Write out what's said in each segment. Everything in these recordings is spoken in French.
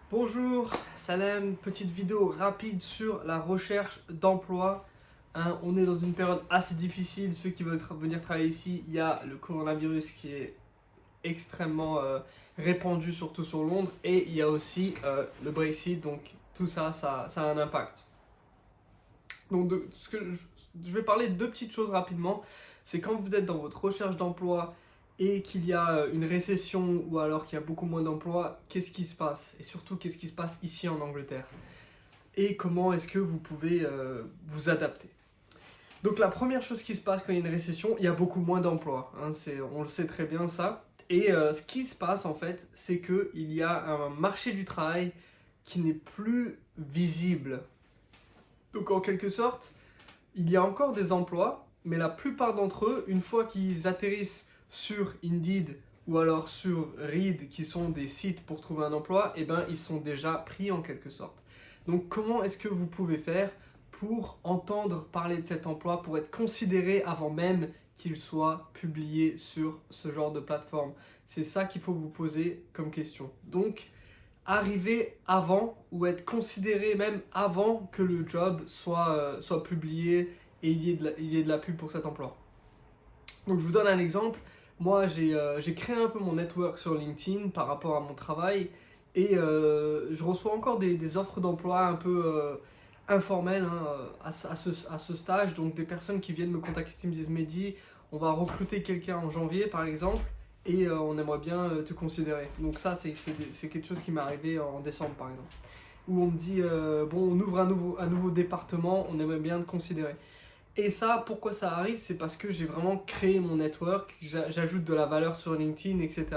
Bonjour, Salem, petite vidéo rapide sur la recherche d'emploi. On est dans une période assez difficile, ceux qui veulent venir travailler ici, il y a le coronavirus qui est extrêmement répandu, surtout sur Londres, et il y a aussi le Brexit, donc tout ça, ça a un impact. Donc je vais parler de deux petites choses rapidement. C'est quand vous êtes dans votre recherche d'emploi et qu'il y a une récession ou alors qu'il y a beaucoup moins d'emplois, qu'est-ce qui se passe? Et surtout, qu'est-ce qui se passe ici en Angleterre? Et comment est-ce que vous pouvez vous adapter? Donc la première chose qui se passe quand il y a une récession, il y a beaucoup moins d'emplois. On le sait très bien ça. Et ce qui se passe en fait, c'est qu'il y a un marché du travail qui n'est plus visible. Donc en quelque sorte, il y a encore des emplois, mais la plupart d'entre eux, une fois qu'ils atterrissent sur Indeed ou alors sur Reed, qui sont des sites pour trouver un emploi, eh ben, ils sont déjà pris en quelque sorte. Donc comment est-ce que vous pouvez faire pour entendre parler de cet emploi, pour être considéré avant même qu'il soit publié sur ce genre de plateforme? C'est ça qu'il faut vous poser comme question. Donc, arriver avant ou être considéré même avant que le job soit publié et il y ait de la pub pour cet emploi. Donc je vous donne un exemple. Moi j'ai créé un peu mon network sur LinkedIn par rapport à mon travail et je reçois encore des offres d'emploi un peu informelles hein, à ce stage. Donc des personnes qui viennent me contacter qui me disent Mehdi, on va recruter quelqu'un en janvier par exemple et on aimerait bien te considérer. Donc ça c'est quelque chose qui m'est arrivé en décembre par exemple. Où on me dit bon on ouvre un nouveau département, on aimerait bien te considérer. Et ça, pourquoi ça arrive? C'est parce que j'ai vraiment créé mon network, j'ajoute de la valeur sur LinkedIn, etc.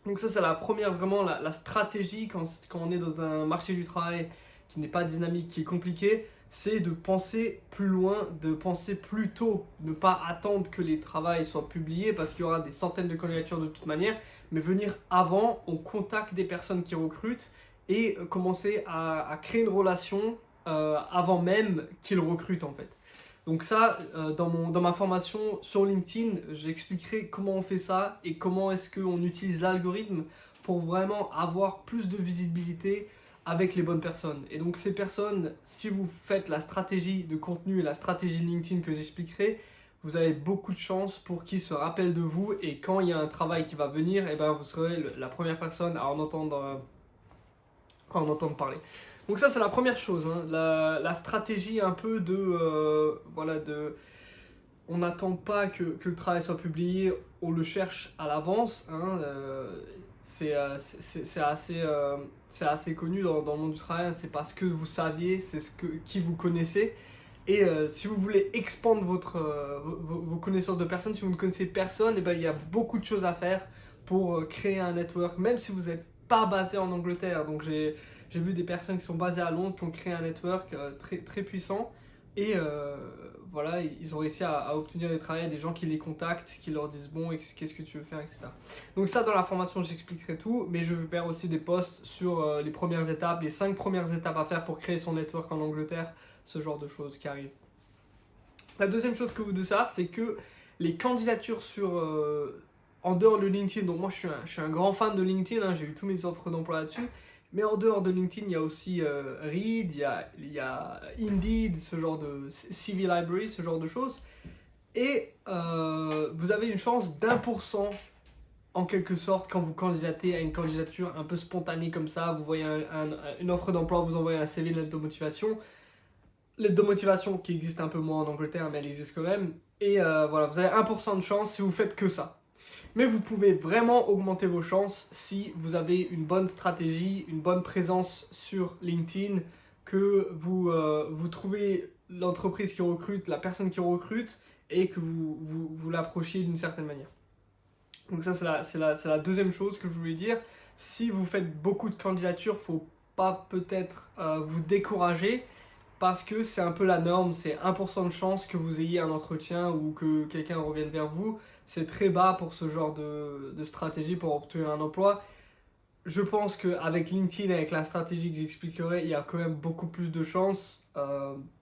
Donc ça, c'est la première, vraiment la stratégie quand on est dans un marché du travail qui n'est pas dynamique, qui est compliqué, c'est de penser plus loin, de penser plus tôt, ne pas attendre que les travails soient publiés parce qu'il y aura des centaines de candidatures de toute manière, mais venir avant, on contacte des personnes qui recrutent et commencer à créer une relation avant même qu'ils recrutent en fait. Donc ça, dans ma formation sur LinkedIn, j'expliquerai comment on fait ça et comment est-ce qu'on utilise l'algorithme pour vraiment avoir plus de visibilité avec les bonnes personnes. Et donc ces personnes, si vous faites la stratégie de contenu et la stratégie LinkedIn que j'expliquerai, vous avez beaucoup de chances pour qu'ils se rappellent de vous et quand il y a un travail qui va venir, eh ben, vous serez la première personne à en entendre parler. Donc ça c'est la première chose, hein, la stratégie un peu de voilà de on n'attend pas que le travail soit publié, on le cherche à l'avance. Hein, c'est assez connu dans le monde du travail, hein, c'est parce que vous saviez, c'est qui vous connaissez. Et si vous voulez expandre vos connaissances de personnes, si vous ne connaissez personne, et ben, il y a beaucoup de choses à faire pour créer un network, même si vous n'êtes pas basé en Angleterre. Donc j'ai vu des personnes qui sont basées à Londres qui ont créé un network très, très puissant. Et voilà, ils ont réussi à obtenir des travails, des gens qui les contactent, qui leur disent bon, qu'est-ce que tu veux faire, etc. Donc ça, dans la formation, j'expliquerai tout, mais je vais faire aussi des posts sur les premières étapes, les 5 premières étapes à faire pour créer son network en Angleterre, ce genre de choses qui arrivent. La deuxième chose que vous devez savoir, c'est que les candidatures en dehors de LinkedIn, donc moi je suis un grand fan de LinkedIn, hein, j'ai eu tous mes offres d'emploi là-dessus, mais en dehors de LinkedIn, il y a aussi Reed, il y a Indeed, ce genre de CV Library, ce genre de choses. Et vous avez une chance d'1% en quelque sorte quand vous candidatez à une candidature un peu spontanée comme ça, vous voyez une offre d'emploi, vous envoyez un CV, une lettre de motivation. Lettre de motivation qui existe un peu moins en Angleterre, mais elle existe quand même. Et voilà, vous avez 1% de chance si vous faites que ça. Mais vous pouvez vraiment augmenter vos chances si vous avez une bonne stratégie, une bonne présence sur LinkedIn, que vous trouvez l'entreprise qui recrute, la personne qui recrute, et que vous l'approchiez d'une certaine manière. Donc ça, c'est la deuxième chose que je voulais dire. Si vous faites beaucoup de candidatures, il ne faut pas peut-être vous décourager, parce que c'est un peu la norme, c'est 1% de chance que vous ayez un entretien ou que quelqu'un revienne vers vous. C'est très bas pour ce genre de stratégie pour obtenir un emploi. Je pense qu'avec LinkedIn, avec la stratégie que j'expliquerai, il y a quand même beaucoup plus de chances.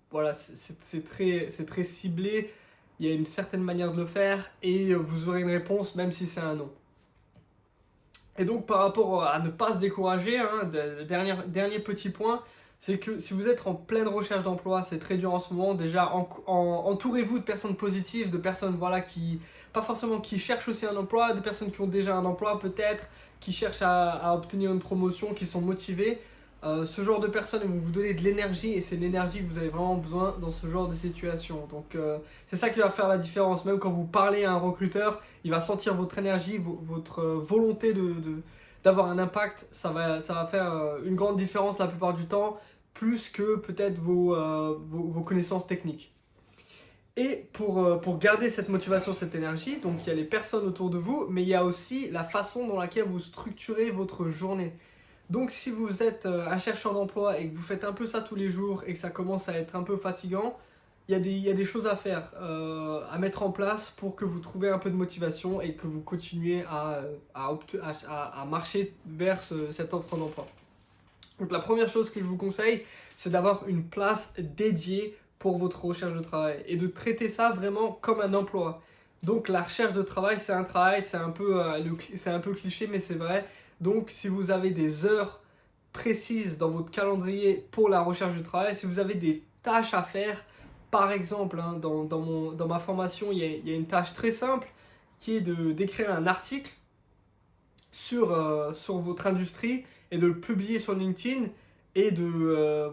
Voilà, c'est très ciblé, il y a une certaine manière de le faire et vous aurez une réponse même si c'est un non. Et donc par rapport à ne pas se décourager, hein, dernier petit point, c'est que si vous êtes en pleine recherche d'emploi, c'est très dur en ce moment, déjà entourez-vous de personnes positives, de personnes voilà, pas forcément qui cherchent aussi un emploi, de personnes qui ont déjà un emploi peut-être, qui cherchent à obtenir une promotion, qui sont motivées. Ce genre de personnes vont vous donner de l'énergie et c'est l'énergie que vous avez vraiment besoin dans ce genre de situation. Donc c'est ça qui va faire la différence. Même quand vous parlez à un recruteur, il va sentir votre énergie, votre volonté d'avoir un impact. Ça va faire une grande différence la plupart du temps, plus que peut-être vos connaissances techniques. Et pour garder cette motivation, cette énergie, donc il y a les personnes autour de vous, mais il y a aussi la façon dans laquelle vous structurez votre journée. Donc si vous êtes un chercheur d'emploi et que vous faites un peu ça tous les jours et que ça commence à être un peu fatigant, il y a des choses à faire, à mettre en place pour que vous trouviez un peu de motivation et que vous continuez à marcher vers cette offre d'emploi. Donc la première chose que je vous conseille, c'est d'avoir une place dédiée pour votre recherche de travail et de traiter ça vraiment comme un emploi. Donc la recherche de travail, c'est un travail, c'est un peu cliché, mais c'est vrai. Donc si vous avez des heures précises dans votre calendrier pour la recherche du travail, si vous avez des tâches à faire, par exemple, hein, dans ma formation, il y a une tâche très simple qui est d'écrire un article sur votre industrie et de le publier sur LinkedIn et de le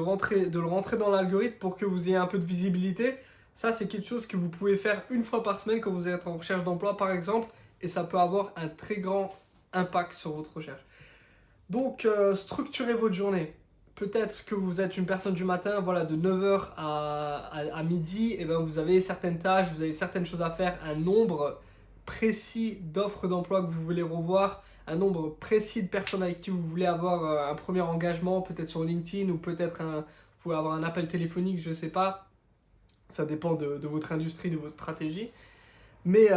rentrer dans l'algorithme pour que vous ayez un peu de visibilité. Ça, c'est quelque chose que vous pouvez faire une fois par semaine quand vous êtes en recherche d'emploi, par exemple, et ça peut avoir un très grand impact sur votre recherche. Donc, structurez votre journée. Peut-être que vous êtes une personne du matin, voilà, de 9h à midi, et ben vous avez certaines tâches, vous avez certaines choses à faire, un nombre précis d'offres d'emploi que vous voulez revoir, un nombre précis de personnes avec qui vous voulez avoir un premier engagement, peut-être sur LinkedIn ou peut-être vous pouvez avoir un appel téléphonique, je ne sais pas. Ça dépend de votre industrie, de votre stratégie. Mais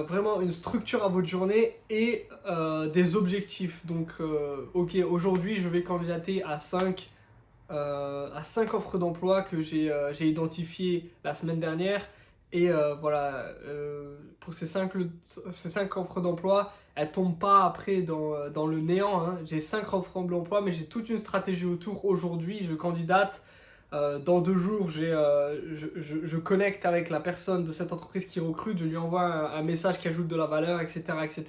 vraiment une structure à votre journée et des objectifs. Donc, ok, aujourd'hui, je vais candidater à 5 offres d'emploi que j'ai identifiées la semaine dernière. Et voilà, pour ces 5 offres d'emploi, elles ne tombent pas après dans le néant, hein. J'ai 5 offres d'emploi, mais j'ai toute une stratégie autour. Aujourd'hui, je candidate. Dans 2 jours, je connecte avec la personne de cette entreprise qui recrute, je lui envoie un message qui ajoute de la valeur, etc., etc.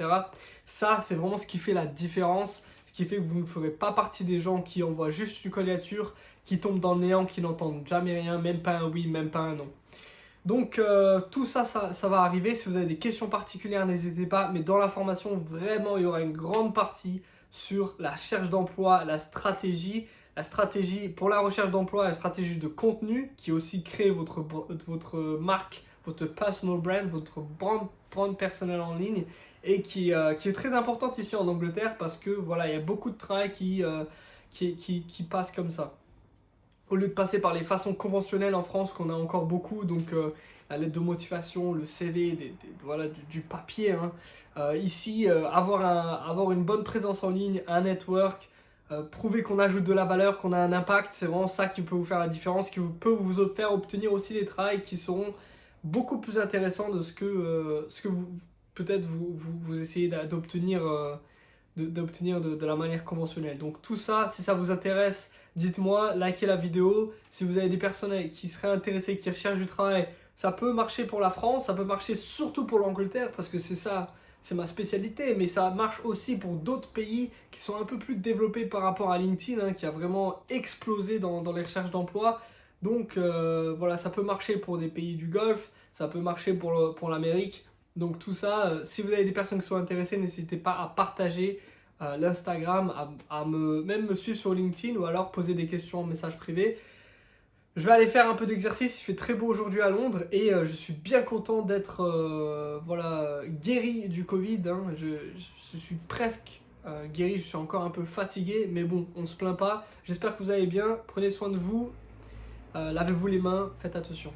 Ça, c'est vraiment ce qui fait la différence, ce qui fait que vous ne ferez pas partie des gens qui envoient juste une candidature, qui tombent dans le néant, qui n'entendent jamais rien, même pas un oui, même pas un non. Donc tout ça, ça va arriver. Si vous avez des questions particulières, n'hésitez pas. Mais dans la formation, vraiment, il y aura une grande partie sur la recherche d'emploi, la stratégie pour la recherche d'emploi, la stratégie de contenu qui aussi crée votre marque, votre personal brand, votre brand personnel en ligne et qui est très importante ici en Angleterre parce que voilà, il y a beaucoup de travail qui passe comme ça. Au lieu de passer par les façons conventionnelles en France qu'on a encore beaucoup, donc la lettre de motivation, le CV, voilà, du papier, hein. Ici, avoir une bonne présence en ligne, un network, prouver qu'on ajoute de la valeur, qu'on a un impact, c'est vraiment ça qui peut vous faire la différence, qui peut vous faire obtenir aussi des travails qui seront beaucoup plus intéressants de ce que vous peut-être vous essayez d'obtenir de la manière conventionnelle. Donc tout ça, si ça vous intéresse, dites-moi, likez la vidéo. Si vous avez des personnes qui seraient intéressées, qui recherchent du travail, ça peut marcher pour la France, ça peut marcher surtout pour l'Angleterre parce que c'est ça, c'est ma spécialité, mais ça marche aussi pour d'autres pays qui sont un peu plus développés par rapport à LinkedIn, hein, qui a vraiment explosé dans les recherches d'emploi. Donc voilà, ça peut marcher pour des pays du Golfe, ça peut marcher pour l'Amérique. Donc tout ça, si vous avez des personnes qui sont intéressées, n'hésitez pas à partager l'Instagram, même me suivre sur LinkedIn ou alors poser des questions en message privé. Je vais aller faire un peu d'exercice, il fait très beau aujourd'hui à Londres et je suis bien content d'être voilà, guéri du Covid, hein. Je suis presque guéri, je suis encore un peu fatigué, mais bon, on se plaint pas. J'espère que vous allez bien, prenez soin de vous, lavez-vous les mains, faites attention.